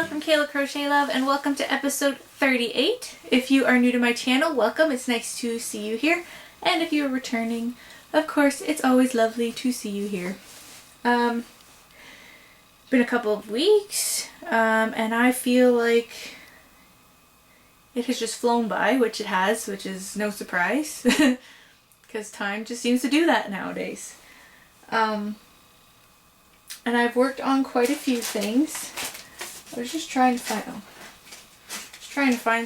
Kayla from Kayla Crochet Love, and welcome to episode 38. If you are new to my channel, welcome. It's nice to see you here. And if you are returning, of course, it's always lovely to see you here. Been a couple of weeks, and I feel like it has just flown by, which it has, which is no surprise, because time just seems to do that nowadays. And I've worked on quite a few things. I was just trying to find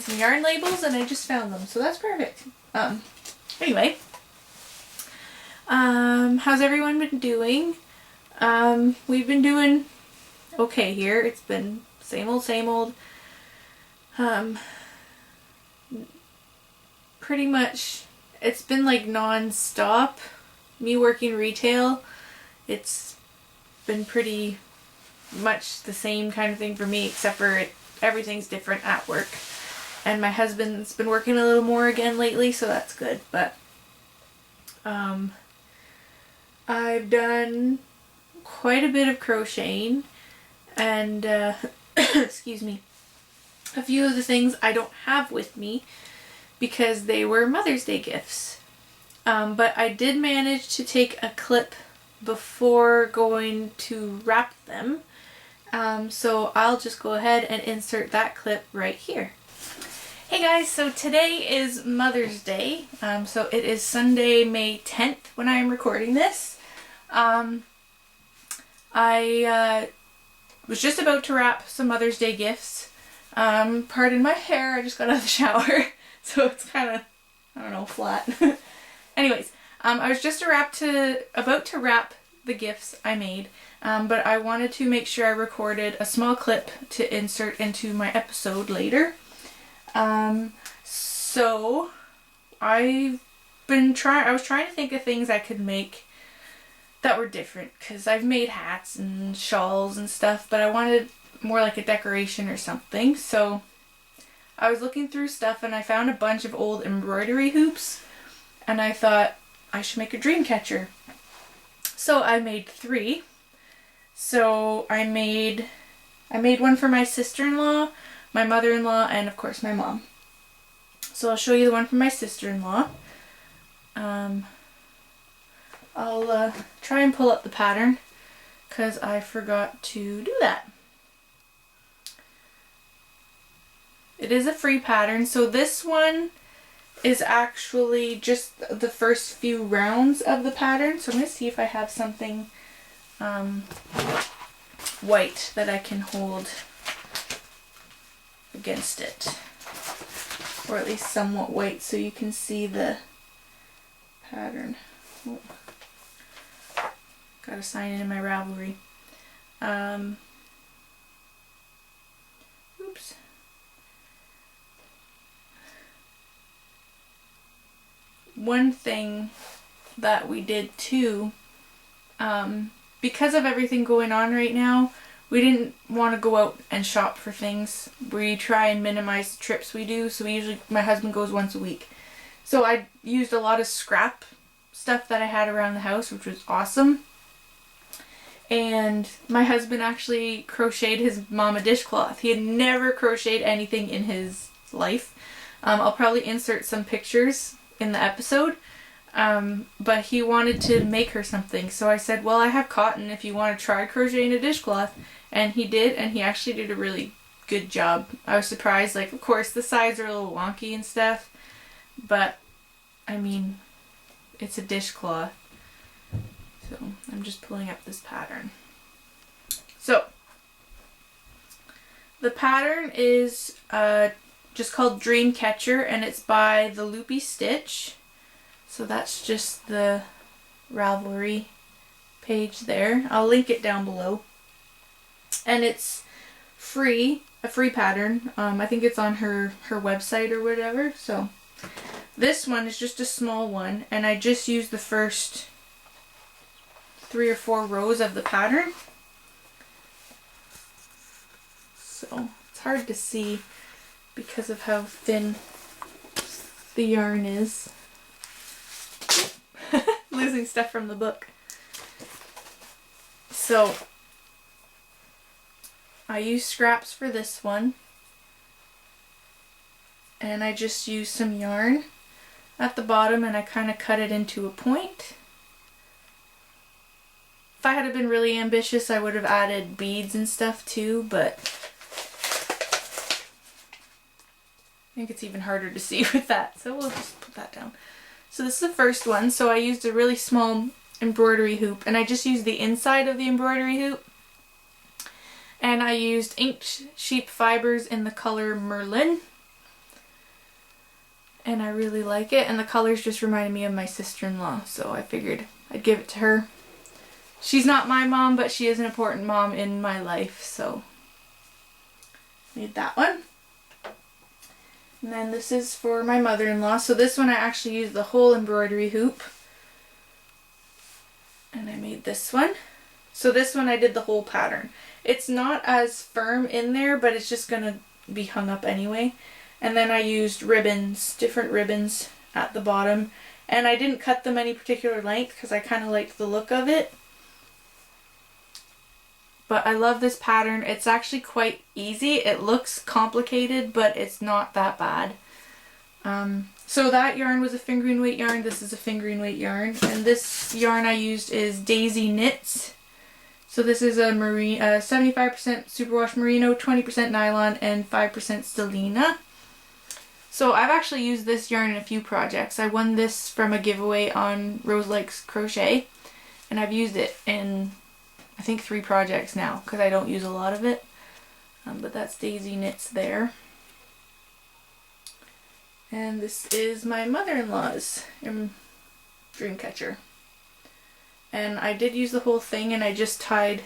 some yarn labels, and I just found them, so that's perfect. Anyway, how's everyone been doing? We've been doing okay here. It's been same old. Pretty much, it's been like non-stop. Me working retail, it's been pretty much the same kind of thing for me, except for everything's different at work. And my husband's been working a little more again lately, so that's good. But I've done quite a bit of crocheting, and excuse me, a few of the things I don't have with me because they were Mother's Day gifts. But I did manage to take a clip before going to wrap them. So I'll just go ahead and insert that clip right here. Hey guys, so today is Mother's Day. So it is Sunday, May 10th when I am recording this. I was just about to wrap some Mother's Day gifts. Pardon my hair, I just got out of the shower, so it's kind of, I don't know, flat. Anyways, I was just about to wrap the gifts I made, but I wanted to make sure I recorded a small clip to insert into my episode later. So I was trying to think of things I could make that were different, because I've made hats and shawls and stuff, but I wanted more like a decoration or something. So I was looking through stuff and I found a bunch of old embroidery hoops, and I thought I should make a Dreamcatcher. So I made 3. So I made one for my sister-in-law, my mother-in-law, and of course my mom. So I'll show you the one for my sister-in-law. I'll try and pull up the pattern because I forgot to do that. It is a free pattern, so this one is actually just the first few rounds of the pattern. So I'm going to see if I have something white that I can hold against it, or at least somewhat white, so you can see the pattern. Oh. Gotta sign in my Ravelry. Oops. One thing that we did too, because of everything going on right now, we didn't want to go out and shop for things. We try and minimize the trips we do, so my husband goes once a week. So I used a lot of scrap stuff that I had around the house, which was awesome. And my husband actually crocheted his mom a dishcloth. He had never crocheted anything in his life. I'll probably insert some pictures in the episode, but he wanted to make her something, so I said, well, I have cotton if you want to try crocheting a dishcloth, and he did, and he actually did a really good job. I was surprised. Like, of course the sides are a little wonky and stuff, but I mean, it's a dishcloth. So I'm just pulling up this pattern. So the pattern is just called Dreamcatcher, and it's by the Loopy Stitch. So that's just the Ravelry page there. I'll link it down below. And it's free, a free pattern. I think it's on her website or whatever. So this one is just a small one, and I just used the first 3 or 4 rows of the pattern. So it's hard to see because of how thin the yarn is. Losing stuff from the book. So I use scraps for this one. And I just use some yarn at the bottom and I kind of cut it into a point. If I had been really ambitious, I would have added beads and stuff too, but I think it's even harder to see with that, so we'll just put that down. So this is the first one. So I used a really small embroidery hoop, and I just used the inside of the embroidery hoop. And I used inked sheep fibers in the color Merlin. And I really like it, and the colors just reminded me of my sister-in-law, so I figured I'd give it to her. She's not my mom, but she is an important mom in my life, so made that one. And then this is for my mother-in-law. So this one I actually used the whole embroidery hoop. And I made this one. So this one I did the whole pattern. It's not as firm in there, but it's just going to be hung up anyway. And then I used ribbons, different ribbons at the bottom. And I didn't cut them any particular length because I kind of liked the look of it. But I love this pattern. It's actually quite easy. It looks complicated, but it's not that bad. So that yarn was a fingering weight yarn. This is a fingering weight yarn. And this yarn I used is Daisy Knits. So this is a 75% superwash merino, 20% nylon, and 5% stellina. So I've actually used this yarn in a few projects. I won this from a giveaway on Rose Likes Crochet. And I've used it in I think 3 projects now because I don't use a lot of it. But that's Daisy Knits there. And this is my mother-in-law's Dreamcatcher. And I did use the whole thing, and I just tied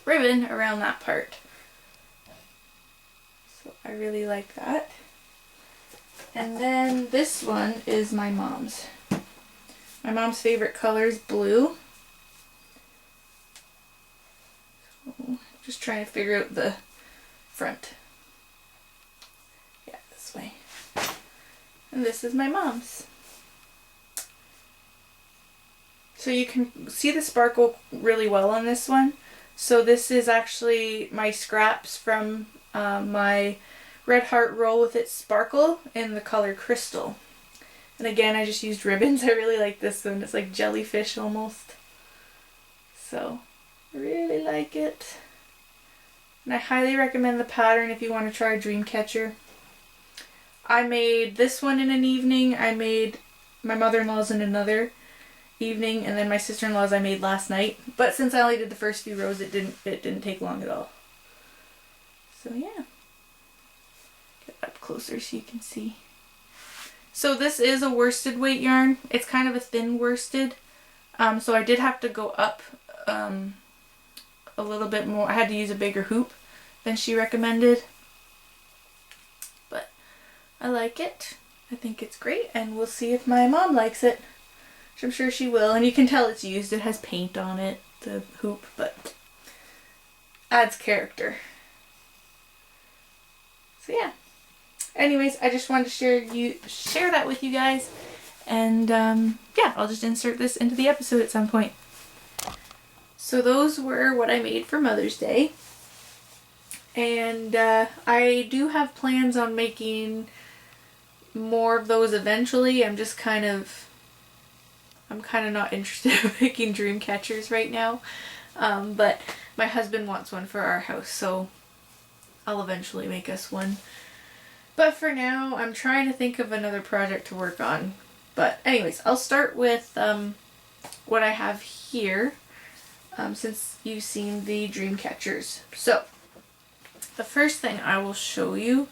ribbon around that part. So I really like that. And then this one is my mom's. My mom's favorite color is blue. So just trying to figure out the front. Yeah, this way. And this is my mom's. So you can see the sparkle really well on this one. So this is actually my scraps from my Red Heart roll with its sparkle in the color Crystal. And again, I just used ribbons. I really like this one. It's like jellyfish almost. So, I really like it. And I highly recommend the pattern if you want to try Dreamcatcher. I made this one in an evening. I made my mother-in-law's in another evening. And then my sister-in-law's I made last night. But since I only did the first few rows, it didn't take long at all. So, yeah. Get up closer so you can see. So this is a worsted weight yarn. It's kind of a thin worsted. So I did have to go up a little bit more. I had to use a bigger hoop than she recommended. But I like it. I think it's great. And we'll see if my mom likes it. Which I'm sure she will. And you can tell it's used. It has paint on it, the hoop, but adds character. So yeah. Anyways, I just wanted to share that with you guys, and yeah, I'll just insert this into the episode at some point. So those were what I made for Mother's Day, and I do have plans on making more of those eventually. I'm kind of not interested in making dream catchers right now, but my husband wants one for our house, so I'll eventually make us one. But for now, I'm trying to think of another project to work on. But anyways, I'll start with what I have here, since you've seen the dream catchers. So, the first thing I will show you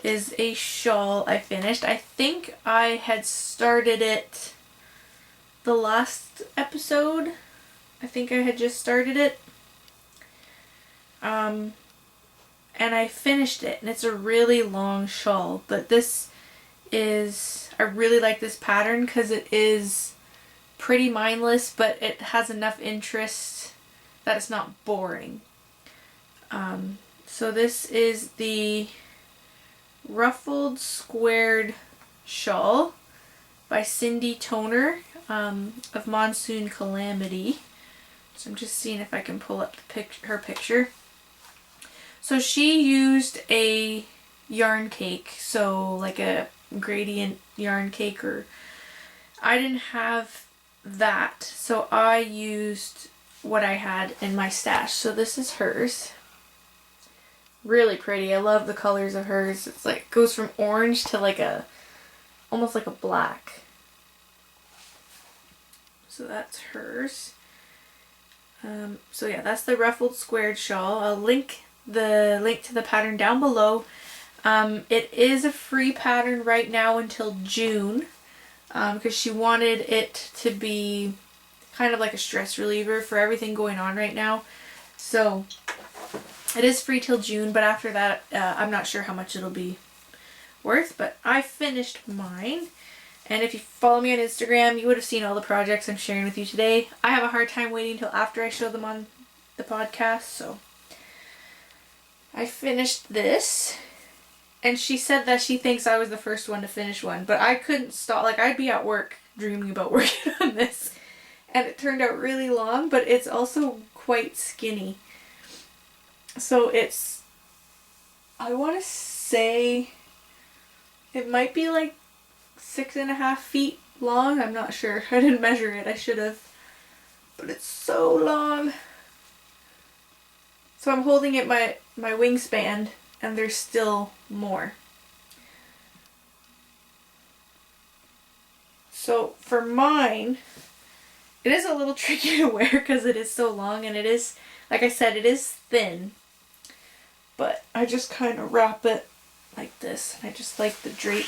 is a shawl I finished. I think I had started it the last episode. I think I had just started it. And I finished it, and it's a really long shawl, but I really like this pattern because it is pretty mindless, but it has enough interest that it's not boring. So this is the Ruffled Squared Shawl by Cindy Toner of Monsoon Calamity. So I'm just seeing if I can pull up her picture. So she used a yarn cake, so like a gradient yarn cake, or I didn't have that, so I used what I had in my stash. So this is hers. Really pretty. I love the colors of hers. It's like goes from orange to like a almost like a black. So that's hers. So yeah, that's the ruffled squared shawl. I'll link to the pattern down below. It is a free pattern right now until June, because she wanted it to be kind of like a stress reliever for everything going on right now. So it is free till June, but after that, I'm not sure how much it'll be worth, but I finished mine. And if you follow me on Instagram, you would have seen all the projects I'm sharing with you today. I have a hard time waiting until after I show them on the podcast, so I finished this. And she said that she thinks I was the first one to finish one, but I couldn't stop. Like, I'd be at work dreaming about working on this. And it turned out really long, but it's also quite skinny. So it's, I want to say it might be like 6.5 feet long. I'm not sure. I didn't measure it. I should have. But it's so long. So I'm holding it my wingspan, and there's still more. So for mine, it is a little tricky to wear because it is so long, and it is, like I said, it is thin. But I just kind of wrap it like this. I just like the drape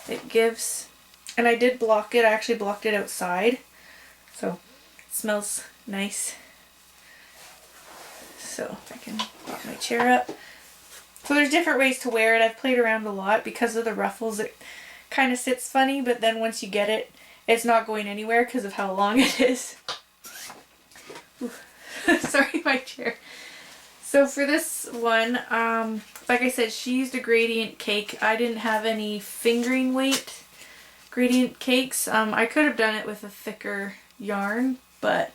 it gives. And I did block it. I actually blocked it outside. So it smells nice. So if I can pop my chair up. So there's different ways to wear it. I've played around a lot because of the ruffles. It kind of sits funny, but then once you get it, it's not going anywhere because of how long it is. Sorry, my chair. So for this one, like I said, she used a gradient cake. I didn't have any fingering weight gradient cakes. I could have done it with a thicker yarn, but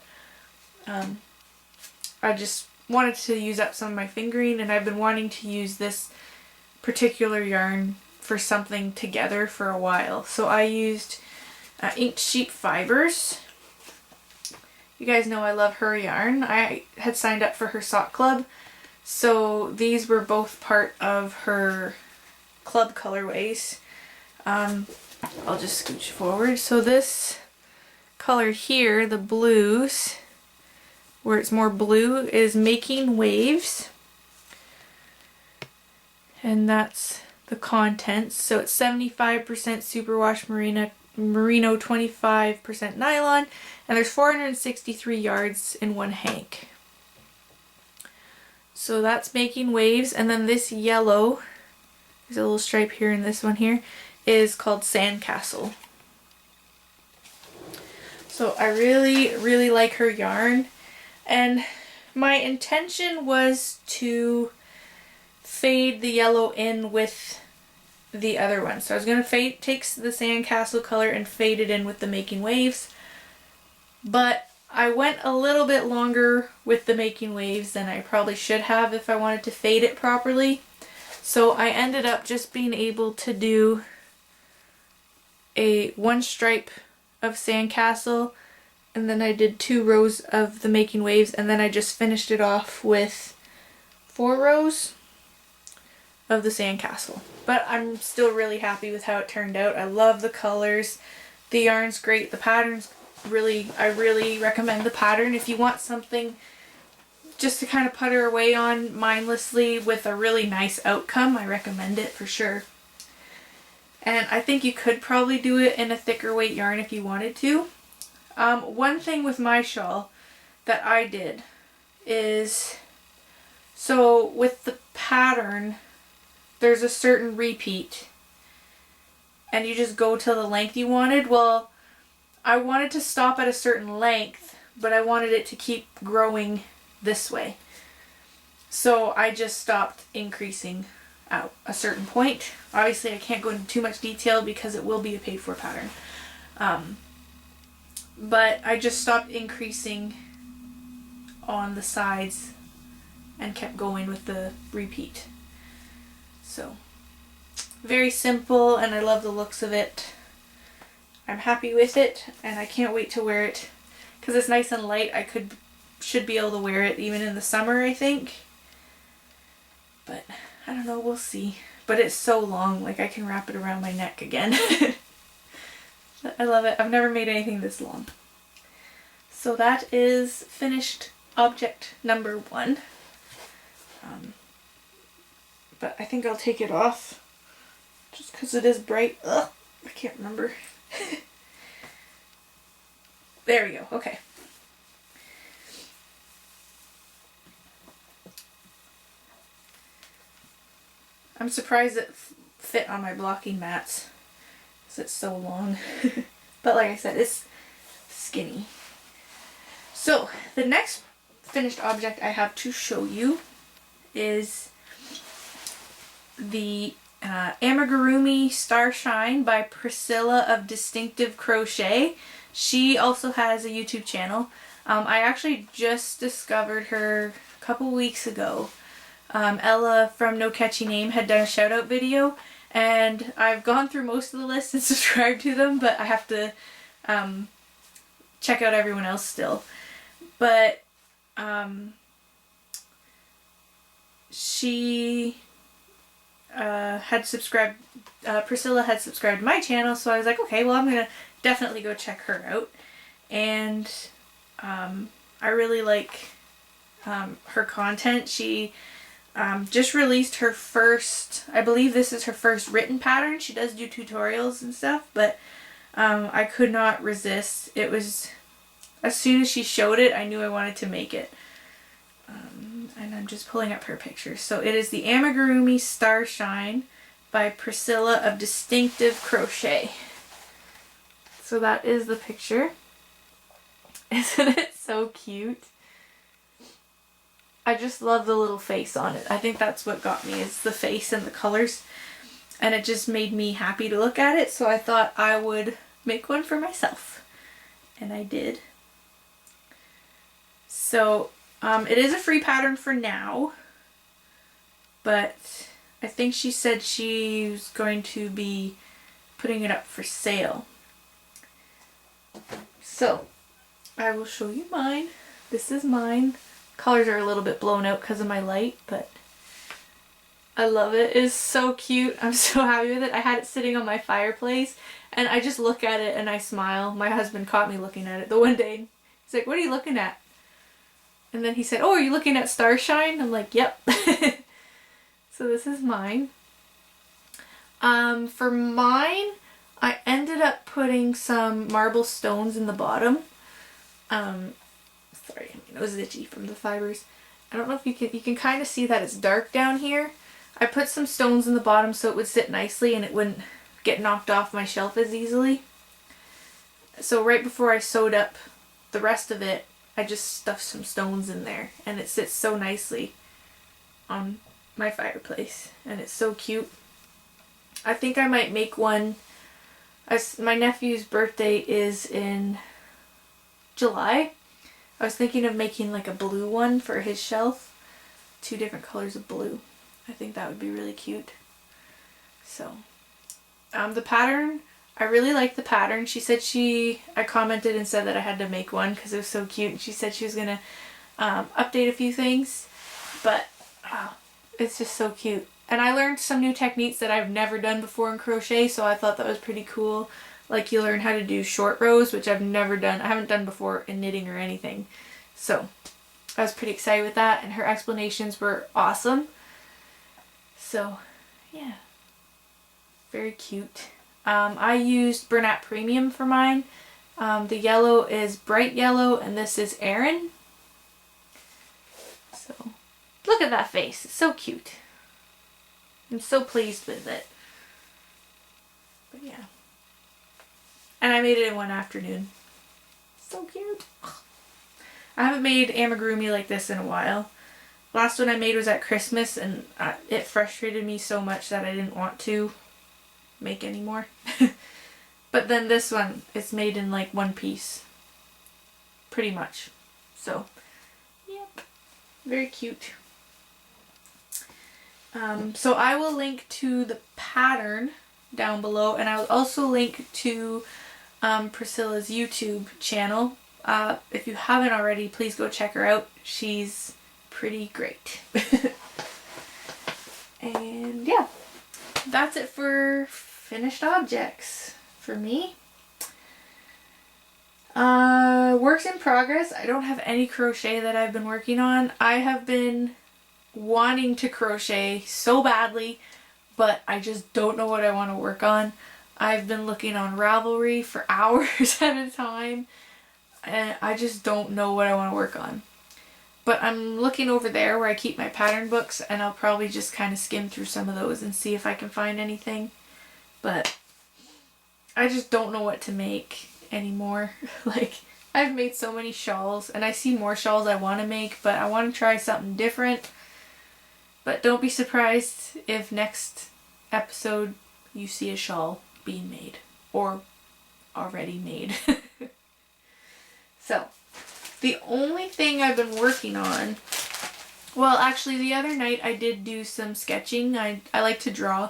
I just wanted to use up some of my fingering, and I've been wanting to use this particular yarn for something together for a while. So I used inked sheep fibers. You guys know I love her yarn. I had signed up for her sock club, so these were both part of her club colorways. I'll just scooch forward. So this color here, the blues, where it's more blue, is Making Waves. And that's the contents. So it's 75% superwash merino, 25% nylon, and there's 463 yards in one hank. So that's Making Waves. And then this yellow, there's a little stripe here and this one here, is called Sandcastle. So I really, really like her yarn. And my intention was to fade the yellow in with the other one. So I was going to take the Sandcastle color and fade it in with the Making Waves. But I went a little bit longer with the Making Waves than I probably should have if I wanted to fade it properly. So I ended up just being able to do one stripe of Sandcastle, and then I did 2 rows of the Making Waves, and then I just finished it off with 4 rows of the Sandcastle. But I'm still really happy with how it turned out. I love the colors. The yarn's great. The pattern's really, I really recommend the pattern. If you want something just to kind of putter away on mindlessly with a really nice outcome, I recommend it for sure. And I think you could probably do it in a thicker weight yarn if you wanted to. One thing with my shawl that I did is, so with the pattern, there's a certain repeat, and you just go till the length you wanted. Well, I wanted to stop at a certain length, but I wanted it to keep growing this way. So I just stopped increasing at a certain point. Obviously I can't go into too much detail because it will be a paid for pattern. But I just stopped increasing on the sides and kept going with the repeat. So very simple, and I love the looks of it. I'm happy with it, and I can't wait to wear it because it's nice and light. I should be able to wear it even in the summer, I think. But I don't know, we'll see. But it's so long, like I can wrap it around my neck again. I love it. I've never made anything this long. So that is finished object number 1. But I think I'll take it off just because it is bright. Ugh, I can't remember. There we go. Okay. I'm surprised it fit on my blocking mats because it's so long. But like I said, it's skinny. So the next finished object I have to show you is the Amigurumi Starshine by Priscilla of Distinctive Crochet. She also has a YouTube channel. I actually just discovered her a couple weeks ago. Ella from No Catchy Name had done a shout out video, and I've gone through most of the list and subscribed to them, but I have to check out everyone else still. But she had subscribed, Priscilla had subscribed to my channel, so I was like, okay, well, I'm gonna definitely go check her out. And I really like her content. She just released her first, I believe this is her first written pattern. She does do tutorials and stuff, but I could not resist. It was, as soon as she showed it, I knew I wanted to make it. And I'm just pulling up her picture. So it is the Amigurumi Starshine by Priscilla of Distinctive Crochet. So that is the picture. Isn't it so cute? I just love the little face on it. I think that's what got me, is the face and the colors. And it just made me happy to look at it, so I thought I would make one for myself. And I did. So it is a free pattern for now, but I think she said she's going to be putting it up for sale. So I will show you mine. This is mine. Colors are a little bit blown out because of my light, but I love it. It is so cute. I'm so happy with it. I had it sitting on my fireplace, and I just look at it and I smile. My husband caught me looking at it the one day. He's like, "What are you looking at?" And then he said, "Oh, are you looking at Starshine?" I'm like, "Yep." So this is mine. For mine, I ended up putting some marble stones in the bottom. Sorry, my nose is itchy from the fibers. I don't know if you can kind of see that it's dark down here. I put some stones in the bottom so it would sit nicely and it wouldn't get knocked off my shelf as easily. So right before I sewed up the rest of it, I just stuffed some stones in there, and it sits so nicely on my fireplace, and it's so cute. I think I might make one. My nephew's birthday is in July. I was thinking of making like a blue one for his shelf. 2 different colors of blue. I think that would be really cute. So, the pattern, I really like the pattern. She said I commented and said that I had to make one because it was so cute. And she said she was going to update a few things. But it's just so cute. And I learned some new techniques that I've never done before in crochet, so I thought that was pretty cool. Like, you learn how to do short rows, which I've never done. I haven't done before in knitting or anything. So I was pretty excited with that, and her explanations were awesome. So yeah, very cute. I used Bernat Premium for mine. The yellow is bright yellow, and this is Erin. So look at that face. It's so cute. I'm so pleased with it. But yeah. And I made it in one afternoon. So cute. I haven't made amigurumi like this in a while. Last one I made was at Christmas, and it frustrated me so much that I didn't want to make anymore. But then this one, it's made in like one piece. Pretty much. So, yeah. Very cute. So I will link to the pattern down below, and I will also link to Priscilla's YouTube channel. If you haven't already, please go check her out. She's pretty great. And yeah, that's it for finished objects for me. Works in progress. I don't have any crochet that I've been working on. I have been wanting to crochet so badly, but I just don't know what I want to work on. I've been looking on Ravelry for hours at a time, and I just don't know what I want to work on. But I'm looking over there where I keep my pattern books, and I'll probably just kind of skim through some of those and see if I can find anything. But I just don't know what to make anymore. Like, I've made so many shawls, and I see more shawls I want to make, but I want to try something different. But don't be surprised if next episode you see a shawl being made, or already made. So, the only thing I've been working on, well, actually the other night I did do some sketching. I like to draw.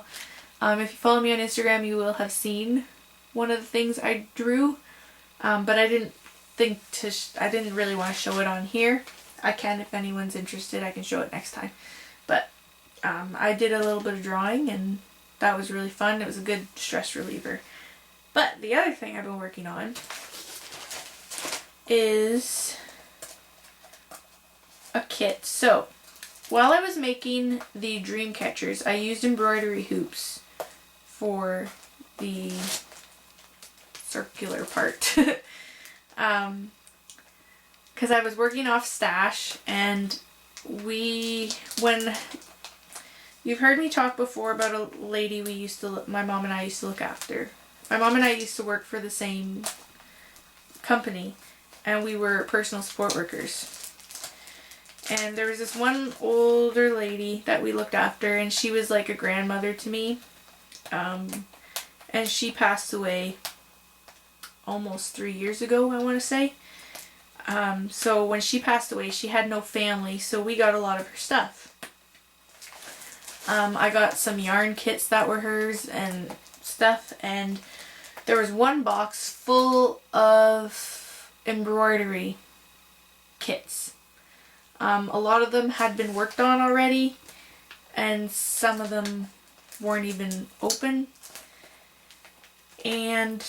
If you follow me on Instagram, you will have seen one of the things I drew, but I didn't really want to show it on here. I can, if anyone's interested, I can show it next time. But I did a little bit of drawing, and that was really fun. It was a good stress reliever. But the other thing I've been working on is a kit. So, while I was making the Dreamcatchers, I used embroidery hoops for the circular part. Because I was working off stash, and when you've heard me talk before about a lady my mom and I used to look after. My mom and I used to work for the same company, and we were personal support workers. And there was this one older lady that we looked after, and she was like a grandmother to me. And she passed away almost 3 years ago, I want to say. So when she passed away, she had no family, so we got a lot of her stuff. I got some yarn kits that were hers and stuff, and there was one box full of embroidery kits. A lot of them had been worked on already, and some of them weren't even open. And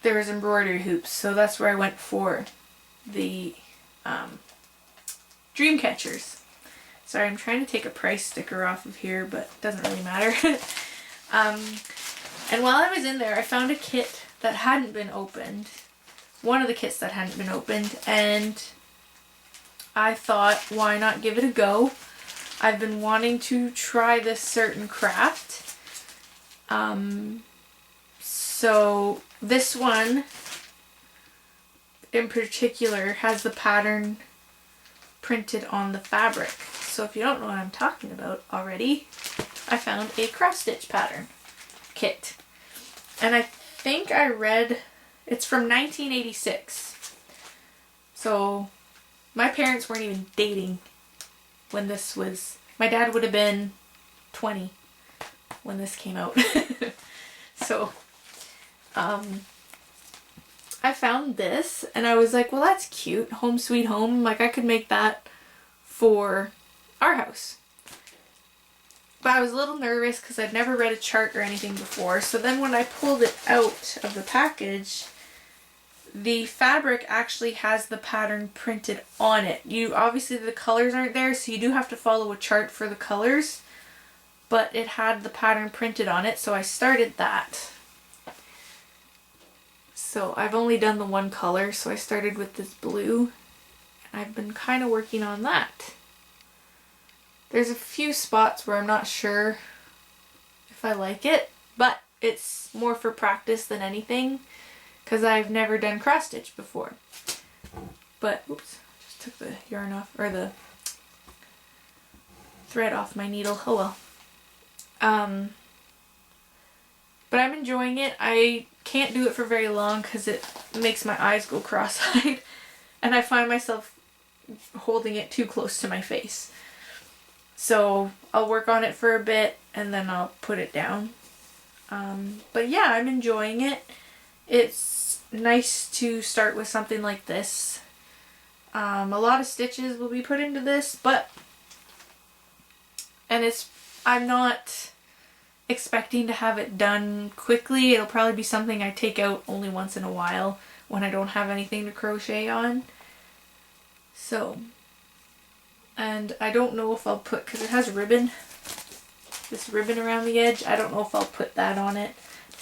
there was embroidery hoops, so that's where I went for the Dreamcatchers. Sorry, I'm trying to take a price sticker off of here, but it doesn't really matter. And while I was in there, I found a kit that hadn't been opened. One of the kits that hadn't been opened, and I thought, why not give it a go? I've been wanting to try this certain craft. So this one in particular has the pattern printed on the fabric. So if you don't know what I'm talking about already, I found a cross stitch pattern kit. And I think I read, it's from 1986. So my parents weren't even dating when this was, my dad would have been 20 when this came out. So, I found this, and I was like, well, that's cute. Home sweet home. Like, I could make that for our house. But I was a little nervous because I'd never read a chart or anything before. So then when I pulled it out of the package, the fabric actually has the pattern printed on it. Obviously the colors aren't there, so you do have to follow a chart for the colors. But it had the pattern printed on it, so I started that. So I've only done the one color, so I started with this blue. And I've been kind of working on that. There's a few spots where I'm not sure if I like it, but it's more for practice than anything, because I've never done cross stitch before. But, oops, just took the yarn off, or the thread off my needle. Oh well. But I'm enjoying it. I can't do it for very long because it makes my eyes go cross-eyed. And I find myself holding it too close to my face. So I'll work on it for a bit and then I'll put it down. But yeah, I'm enjoying it. It's nice to start with something like this. A lot of stitches will be put into this, I'm not expecting to have it done quickly. It'll probably be something I take out only once in a while when I don't have anything to crochet on. So, and I don't know if I'll put, because it has ribbon, this ribbon around the edge, I don't know if I'll put that on it,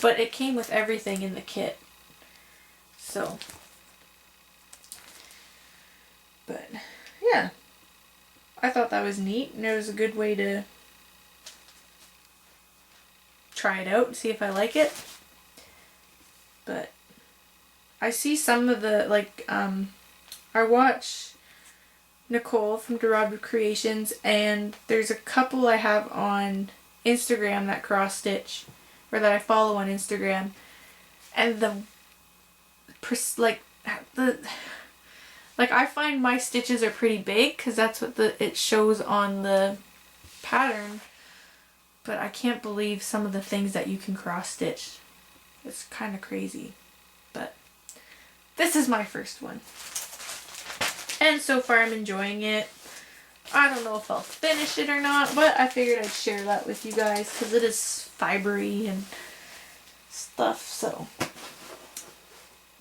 but it came with everything in the kit. So, but yeah, I thought that was neat, and it was a good way to try it out and see if I like it. But I see some of the, like, I watch Nicole from Derived Creations, and there's a couple I have on Instagram that cross stitch, or that I follow on Instagram, and like I find my stitches are pretty big because that's what it shows on the pattern, but I can't believe some of the things that you can cross stitch. It's kind of crazy, but this is my first one. And so far I'm enjoying it. I don't know if I'll finish it or not, but I figured I'd share that with you guys because it is fibery and stuff, so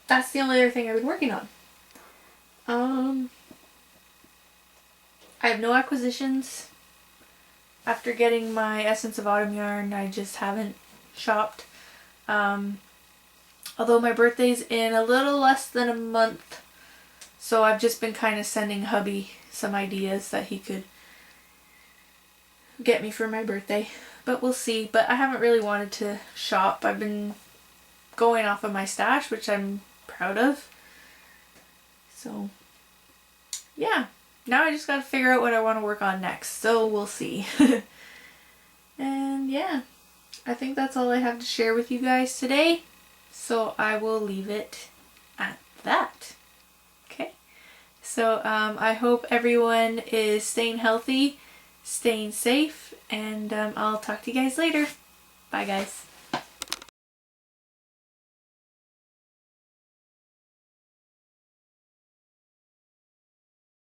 that's the only other thing I've been working on. I have no acquisitions. After getting my Essence of Autumn yarn, I just haven't shopped. Although my birthday's in a little less than a month, so I've just been kind of sending hubby some ideas that he could get me for my birthday. But we'll see. But I haven't really wanted to shop. I've been going off of my stash, which I'm proud of. So, yeah. Now I just gotta figure out what I want to work on next. So we'll see. And yeah, I think that's all I have to share with you guys today. So I will leave it at that. So I hope everyone is staying healthy, staying safe, and I'll talk to you guys later. Bye guys.